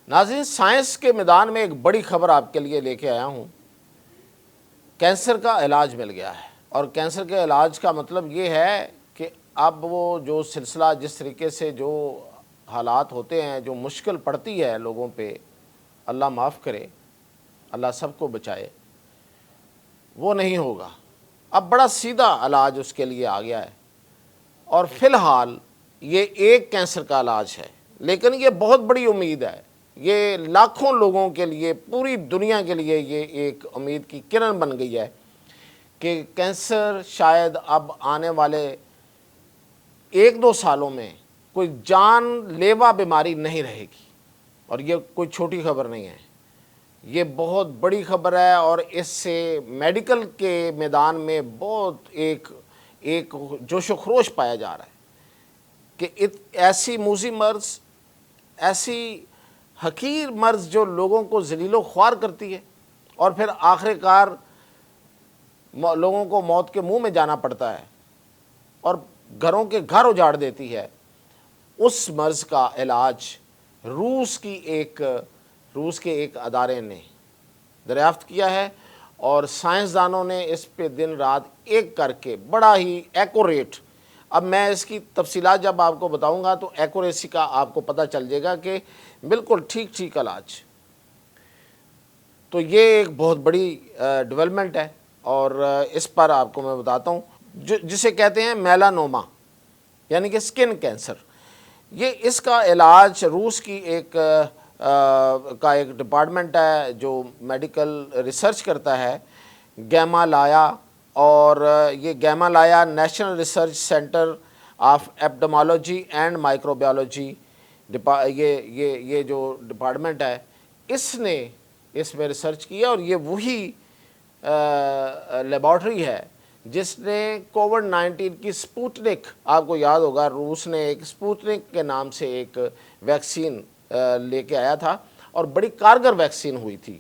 ناظرین، سائنس کے میدان میں ایک بڑی خبر آپ کے لیے لے کے آیا ہوں۔ کینسر کا علاج مل گیا ہے، اور کینسر کے علاج کا مطلب یہ ہے کہ اب وہ جو سلسلہ جس طریقے سے جو حالات ہوتے ہیں، جو مشکل پڑتی ہے لوگوں پہ، اللہ معاف کرے، اللہ سب کو بچائے، وہ نہیں ہوگا۔ اب بڑا سیدھا علاج اس کے لیے آ گیا ہے، اور فی الحال یہ ایک کینسر کا علاج ہے، لیکن یہ بہت بڑی امید ہے۔ یہ لاکھوں لوگوں کے لیے، پوری دنیا کے لیے یہ ایک امید کی کرن بن گئی ہے کہ کینسر شاید اب آنے والے 1-2 سالوں میں کوئی جان لیوا بیماری نہیں رہے گی، اور یہ کوئی چھوٹی خبر نہیں ہے، یہ بہت بڑی خبر ہے، اور اس سے میڈیکل کے میدان میں بہت ایک جوش و خروش پایا جا رہا ہے کہ ایسی موذی مرض، ایسی حقیر مرض جو لوگوں کو ذلیل و خوار کرتی ہے، اور پھر آخر کار لوگوں کو موت کے منہ میں جانا پڑتا ہے اور گھروں کے گھر اجاڑ دیتی ہے، اس مرض کا علاج روس کے ایک ادارے نے دریافت کیا ہے، اور سائنسدانوں نے اس پہ دن رات ایک کر کے بڑا ہی ایکوریٹ، اب میں اس کی تفصیلات جب آپ کو بتاؤں گا تو ایکوریسی کا آپ کو پتہ چل جائے گا کہ بالکل ٹھیک علاج۔ تو یہ ایک بہت بڑی ڈیولپمنٹ ہے، اور اس پر آپ کو میں بتاتا ہوں، جسے کہتے ہیں میلانوما، یعنی کہ سکن کینسر۔ یہ اس کا علاج روس کی ایک ڈپارٹمنٹ ہے جو میڈیکل ریسرچ کرتا ہے، گیمالایا، اور یہ Gamaleya national research centre of epidemiology and microbiology, یہ جو ڈپارٹمنٹ ہے، اس نے اس میں ریسرچ کیا، اور یہ وہی لیبارٹری ہے جس نے کووڈ-19 کی سپوتنک، آپ کو یاد ہوگا روس نے ایک سپوتنک کے نام سے ایک ویکسین لے کے آیا تھا، اور بڑی کارگر ویکسین ہوئی تھی۔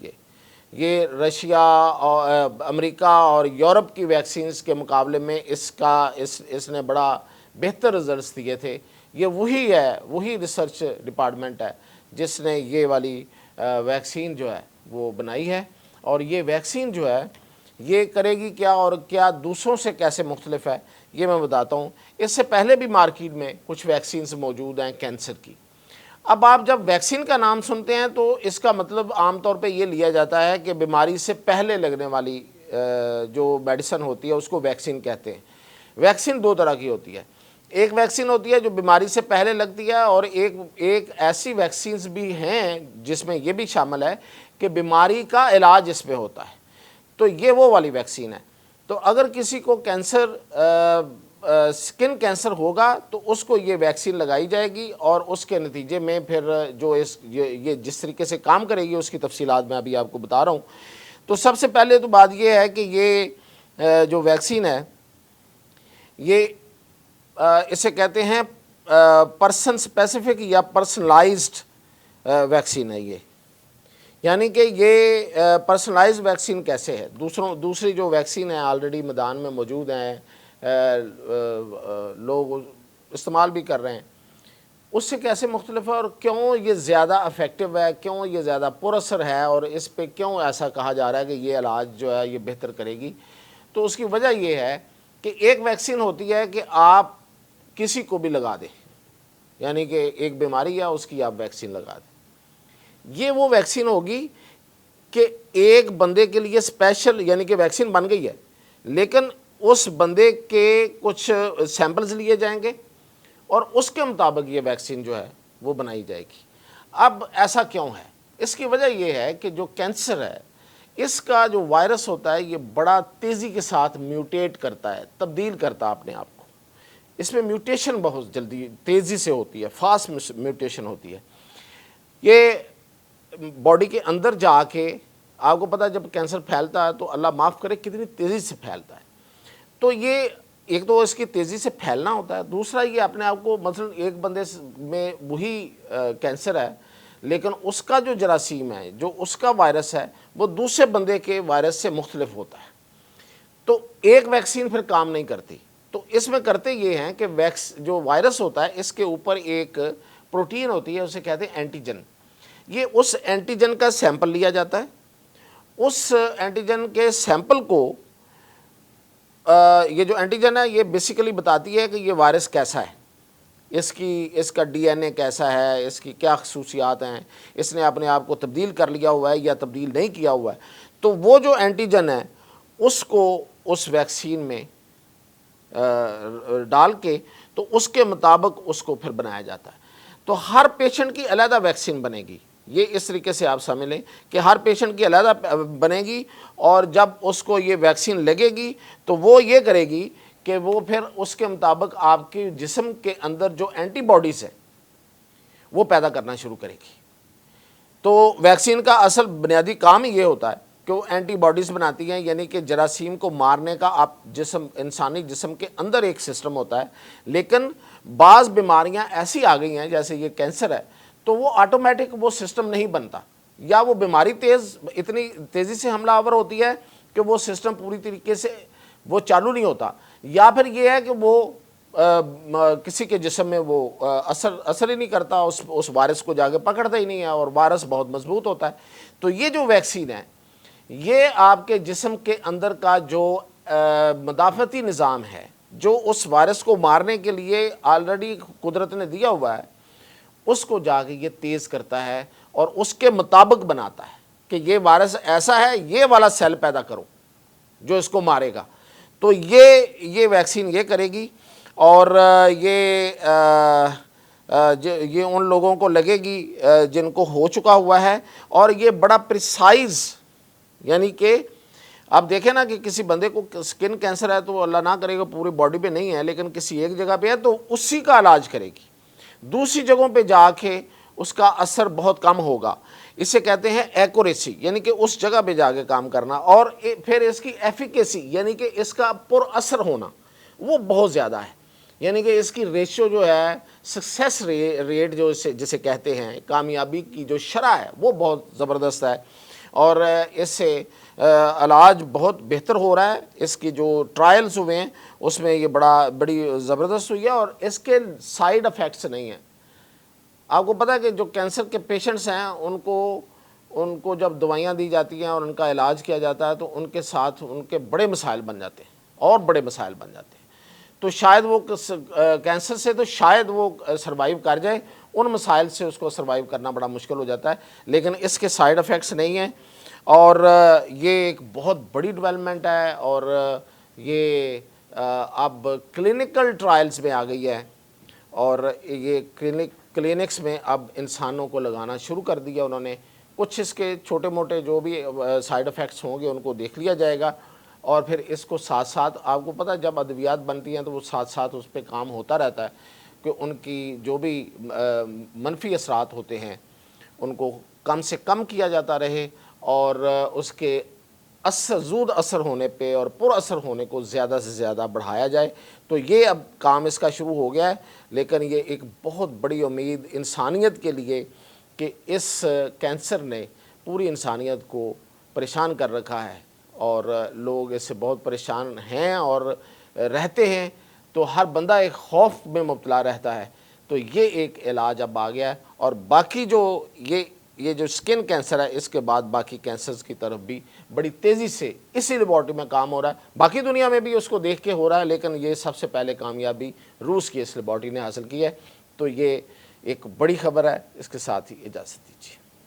یہ رشیا اور امریکہ اور یورپ کی ویکسینز کے مقابلے میں اس نے بڑا بہتر رزلٹس دیے تھے۔ یہ وہی ریسرچ ڈپارٹمنٹ ہے جس نے یہ والی ویکسین جو ہے وہ بنائی ہے، اور یہ ویکسین جو ہے یہ کرے گی کیا، اور کیا دوسروں سے کیسے مختلف ہے، یہ میں بتاتا ہوں۔ اس سے پہلے بھی مارکیٹ میں کچھ ویکسینز موجود ہیں کینسر کی۔ اب آپ جب ویکسین کا نام سنتے ہیں تو اس کا مطلب عام طور پہ یہ لیا جاتا ہے کہ بیماری سے پہلے لگنے والی جو میڈیسن ہوتی ہے اس کو ویکسین کہتے ہیں۔ ویکسین 2 طرح کی ہوتی ہے، ایک ویکسین ہوتی ہے جو بیماری سے پہلے لگتی ہے، اور ایک ایسی ویکسینز بھی ہیں جس میں یہ بھی شامل ہے کہ بیماری کا علاج اس میں ہوتا ہے، تو یہ وہ والی ویکسین ہے۔ تو اگر کسی کو سکن کینسر ہوگا تو اس کو یہ ویکسین لگائی جائے گی، اور اس کے نتیجے میں پھر جو یہ جس طریقے سے کام کرے گی اس کی تفصیلات میں ابھی آپ کو بتا رہا ہوں۔ تو سب سے پہلے تو بات یہ ہے کہ یہ جو ویکسین ہے یہ اسے کہتے ہیں پرسن اسپیسیفک یا پرسنلائزڈ ویکسین ہے یہ، یعنی کہ یہ پرسنلائز ویکسین کیسے ہے، دوسری جو ویکسین ہیں آلریڈی میدان میں موجود ہیں، لوگ استعمال بھی کر رہے ہیں، اس سے کیسے مختلف ہے، اور کیوں یہ زیادہ افیکٹو ہے، کیوں یہ زیادہ پر اثر ہے، اور اس پہ کیوں ایسا کہا جا رہا ہے کہ یہ علاج جو ہے یہ بہتر کرے گی۔ تو اس کی وجہ یہ ہے کہ ایک ویکسین ہوتی ہے کہ آپ کسی کو بھی لگا دیں، یعنی کہ ایک بیماری ہے اس کی آپ ویکسین لگا دیں۔ یہ وہ ویکسین ہوگی کہ ایک بندے کے لیے اسپیشل، یعنی کہ ویکسین بن گئی ہے لیکن اس بندے کے کچھ سیمپلز لیے جائیں گے، اور اس کے مطابق یہ ویکسین جو ہے وہ بنائی جائے گی۔ اب ایسا کیوں ہے؟ اس کی وجہ یہ ہے کہ جو کینسر ہے اس کا جو وائرس ہوتا ہے یہ بڑا تیزی کے ساتھ میوٹیٹ کرتا ہے، تبدیل کرتا ہے اپنے آپ کو، اس میں میوٹیشن بہت جلدی تیزی سے ہوتی ہے، فاسٹ میوٹیشن ہوتی ہے۔ یہ باڈی کے اندر جا کے، آپ کو پتہ ہے جب کینسر پھیلتا ہے تو اللہ معاف کرے کتنی تیزی سے پھیلتا ہے، تو یہ ایک تو اس کی تیزی سے پھیلنا ہوتا ہے، دوسرا یہ اپنے آپ کو، مثلا ایک بندے میں وہی کینسر ہے لیکن اس کا جو جراثیم ہے، جو اس کا وائرس ہے وہ دوسرے بندے کے وائرس سے مختلف ہوتا ہے، تو ایک ویکسین پھر کام نہیں کرتی۔ تو اس میں کرتے یہ ہیں کہ جو وائرس ہوتا ہے اس کے اوپر ایک پروٹین ہوتی ہے، اسے کہتے ہیں اینٹیجن۔ یہ اس اینٹیجن کا سیمپل لیا جاتا ہے، اس اینٹیجن کے سیمپل کو یہ جو اینٹیجن ہے یہ بیسیکلی بتاتی ہے کہ یہ وائرس کیسا ہے، اس کا ڈی این اے کیسا ہے، اس کی کیا خصوصیات ہیں، اس نے اپنے آپ کو تبدیل کر لیا ہوا ہے یا تبدیل نہیں کیا ہوا ہے۔ تو وہ جو اینٹیجن ہے اس کو اس ویکسین میں ڈال کے تو اس کے مطابق اس کو پھر بنایا جاتا ہے۔ تو ہر پیشنٹ کی علیحدہ ویکسین بنے گی، یہ اس طریقے سے آپ سمجھ لیں کہ ہر پیشنٹ کی علیحدہ بنے گی، اور جب اس کو یہ ویکسین لگے گی تو وہ یہ کرے گی کہ وہ پھر اس کے مطابق آپ کے جسم کے اندر جو اینٹی باڈیز ہے وہ پیدا کرنا شروع کرے گی۔ تو ویکسین کا اصل بنیادی کام ہی یہ ہوتا ہے کہ وہ اینٹی باڈیز بناتی ہیں، یعنی کہ جراثیم کو مارنے کا آپ انسانی جسم کے اندر ایک سسٹم ہوتا ہے، لیکن بعض بیماریاں ایسی آ گئی ہیں جیسے یہ کینسر ہے تو وہ آٹومیٹک وہ سسٹم نہیں بنتا، یا وہ بیماری اتنی تیزی سے حملہ آور ہوتی ہے کہ وہ سسٹم پوری طریقے سے وہ چالو نہیں ہوتا، یا پھر یہ ہے کہ وہ کسی کے جسم میں وہ اثر ہی نہیں کرتا، اس وائرس کو جا کے پکڑتا ہی نہیں ہے، اور وائرس بہت مضبوط ہوتا ہے۔ تو یہ جو ویکسین ہے یہ آپ کے جسم کے اندر کا جو مدافعتی نظام ہے جو اس وائرس کو مارنے کے لیے آلریڈی قدرت نے دیا ہوا ہے، اس کو جا کے یہ تیز کرتا ہے اور اس کے مطابق بناتا ہے کہ یہ وائرس ایسا ہے، یہ والا سیل پیدا کرو جو اس کو مارے گا۔ تو یہ ویکسین یہ کرے گی، اور یہ ان لوگوں کو لگے گی جن کو ہو چکا ہوا ہے، اور یہ بڑا پریسائز، یعنی کہ آپ دیکھیں نا کہ کسی بندے کو سکن کینسر ہے تو اللہ نہ کرے گا پوری باڈی پہ نہیں ہے، لیکن کسی ایک جگہ پہ ہے تو اسی کا علاج کرے گی، دوسری جگہوں پہ جا کے اس کا اثر بہت کم ہوگا۔ اسے کہتے ہیں ایکوریسی، یعنی کہ اس جگہ پہ جا کے کام کرنا، اور پھر اس کی ایفیکیسی یعنی کہ اس کا پر اثر ہونا وہ بہت زیادہ ہے، یعنی کہ اس کی ریشو جو ہے سکسیس ریٹ جسے کہتے ہیں، کامیابی کی جو شرح ہے وہ بہت زبردست ہے، اور اس سے علاج بہت بہتر ہو رہا ہے۔ اس کی جو ٹرائلز ہوئے ہیں اس میں یہ بڑی زبردست ہوئی ہے، اور اس کے سائیڈ افیکٹس نہیں ہیں۔ آپ کو پتہ ہے کہ جو کینسر کے پیشنٹس ہیں ان کو جب دوائیاں دی جاتی ہیں اور ان کا علاج کیا جاتا ہے تو ان کے ساتھ ان کے بڑے مسائل بن جاتے ہیں، اور بڑے مسائل بن جاتے ہیں۔ تو شاید وہ کینسر سے تو شاید وہ سروائیو کر جائے، ان مسائل سے اس کو سروائیو کرنا بڑا مشکل ہو جاتا ہے، لیکن اس کے سائیڈ افیکٹس نہیں ہیں، اور یہ ایک بہت بڑی ڈیولپمنٹ ہے، اور یہ اب کلینکل ٹرائلز میں آ گئی ہے، اور یہ کلینکس میں اب انسانوں کو لگانا شروع کر دیا انہوں نے۔ کچھ اس کے چھوٹے موٹے جو بھی سائیڈ افیکٹس ہوں گے ان کو دیکھ لیا جائے گا، اور پھر اس کو ساتھ ساتھ آپ کو پتہ ہے جب ادویات بنتی ہیں تو وہ ساتھ ساتھ اس پہ کام ہوتا رہتا ہے کہ ان کی جو بھی منفی اثرات ہوتے ہیں ان کو کم سے کم کیا جاتا رہے، اور اس کے زود اثر ہونے پہ اور پر اثر ہونے کو زیادہ سے زیادہ بڑھایا جائے۔ تو یہ اب کام اس کا شروع ہو گیا ہے، لیکن یہ ایک بہت بڑی امید انسانیت کے لیے کہ اس کینسر نے پوری انسانیت کو پریشان کر رکھا ہے، اور لوگ اس سے بہت پریشان ہیں اور رہتے ہیں، تو ہر بندہ ایک خوف میں مبتلا رہتا ہے۔ تو یہ ایک علاج اب آ گیا ہے، اور باقی جو یہ جو سکن کینسر ہے اس کے بعد باقی کینسرز کی طرف بھی بڑی تیزی سے اسی لیبارٹری میں کام ہو رہا ہے۔ باقی دنیا میں بھی اس کو دیکھ کے ہو رہا ہے، لیکن یہ سب سے پہلے کامیابی روس کی اس لیبارٹری نے حاصل کی ہے۔ تو یہ ایک بڑی خبر ہے، اس کے ساتھ ہی اجازت دیجیے۔